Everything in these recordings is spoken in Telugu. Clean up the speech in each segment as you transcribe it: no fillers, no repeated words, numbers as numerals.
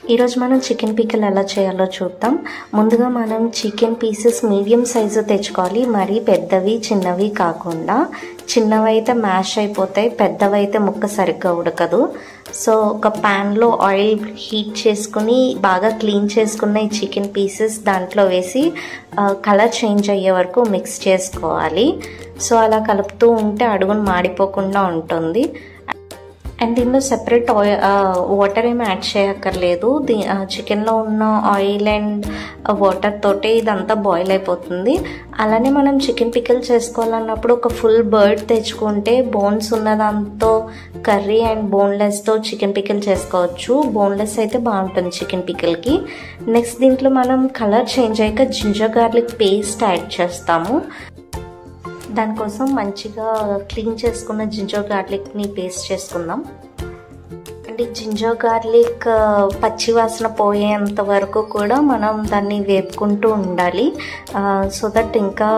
ఈరోజు మనం చికెన్ పికిల్ ఎలా చేయాలో చూద్దాం. ముందుగా మనం చికెన్ పీసెస్ మీడియం సైజు తెచ్చుకోవాలి. మరీ పెద్దవి చిన్నవి కాకుండా. చిన్నవైతే మ్యాష్ అయిపోతాయి, పెద్దవైతే ముక్క సరిగ్గా ఉడకదు. సో ఒక ప్యాన్లో ఆయిల్ హీట్ చేసుకుని బాగా క్లీన్ చేసుకున్న ఈ చికెన్ పీసెస్ దాంట్లో వేసి కలర్ చేంజ్ అయ్యే వరకు మిక్స్ చేసుకోవాలి. సో అలా కలుపుతూ ఉంటే అడుగును మాడిపోకుండా ఉంటుంది. అండ్ దీనిలో సెపరేట్ వాటర్ ఏమి యాడ్ చేయక్కర్లేదు. చికెన్లో ఉన్న ఆయిల్ అండ్ వాటర్ తోటే ఇదంతా బాయిల్ అయిపోతుంది. అలానే మనం చికెన్ పికిల్ చేసుకోవాలన్నప్పుడు ఒక ఫుల్ బర్డ్ తెచ్చుకుంటే బోన్స్ ఉన్నదాంతో కర్రీ అండ్ బోన్లెస్తో చికెన్ పికిల్ చేసుకోవచ్చు. బోన్లెస్ అయితే బాగుంటుంది చికెన్ పికిల్కి. నెక్స్ట్ దీంట్లో మనం కలర్ చేంజ్ అయ్యాక జింజర్ గార్లిక్ పేస్ట్ యాడ్ చేస్తాము. దానికోసం మంచిగా క్లీన్ చేసుకున్న జింజర్ గార్లిక్ని పేస్ట్ చేసుకుందాం. అండ్ జింజర్ గార్లిక్ పచ్చి వాసన పోయేంత వరకు కూడా మనం దాన్ని వేపుకుంటూ ఉండాలి. సో దట్ ఇంకా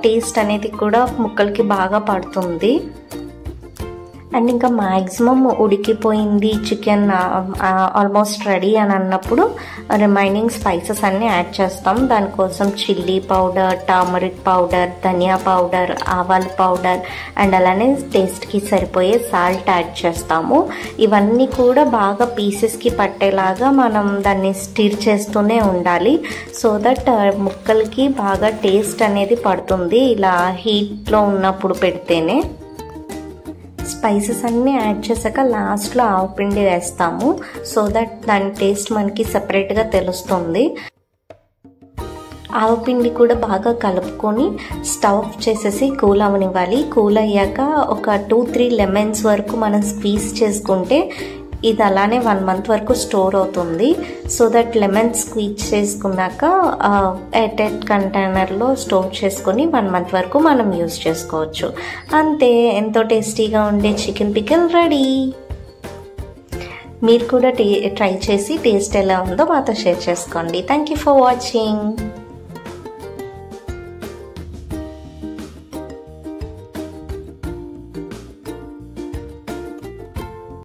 టేస్ట్ అనేది కూడా ముక్కలకి బాగా పడుతుంది. అండ్ ఇంకా మ్యాక్సిమం ఉడికిపోయింది చికెన్, ఆల్మోస్ట్ రెడీ అని అన్నప్పుడు రిమైనింగ్ స్పైసెస్ అన్నీ యాడ్ చేస్తాం. దానికోసం చిల్లీ పౌడర్, టర్మరిక్ పౌడర్, ధనియా పౌడర్, ఆవాల పౌడర్ అండ్ అలానే టేస్ట్కి సరిపోయే సాల్ట్ యాడ్ చేస్తాము. ఇవన్నీ కూడా బాగా పీసెస్కి పట్టేలాగా మనం దాన్ని స్టిర్ చేస్తూనే ఉండాలి. సో దట్ ముక్కలకి బాగా టేస్ట్ అనేది పడుతుంది ఇలా హీట్లో ఉన్నప్పుడు పెడితేనే. స్పైసెస్ అన్నీ యాడ్ చేశాక లాస్ట్లో ఆవపిండి వేస్తాము. సో దట్ దాని టేస్ట్ మనకి సపరేట్గా తెలుస్తుంది. ఆవపిండి కూడా బాగా కలుపుకొని స్టవ్ ఆఫ్ చేసేసి కూల్ అవనివ్వాలి. కూల్ అయ్యాక ఒక 2-3 లెమన్స్ వరకు మనం స్క్వీజ్ చేసుకుంటే ఇది అలానే 1 మంత్ వరకు స్టోర్ అవుతుంది. సో దట్ లెమన్ స్క్వీజ్ చేసుకున్నాక ఎయిర్టైట్ కంటైనర్లో స్టోర్ చేసుకొని 1 మంత్ వరకు మనం యూజ్ చేసుకోవచ్చు. అంతే, ఎంతో టేస్టీగా ఉండే చికెన్ పికిల్ రెడీ. మీరు కూడా ట్రై చేసి టేస్ట్ ఎలా ఉందో మాతో షేర్ చేసుకోండి. Thank you for watching.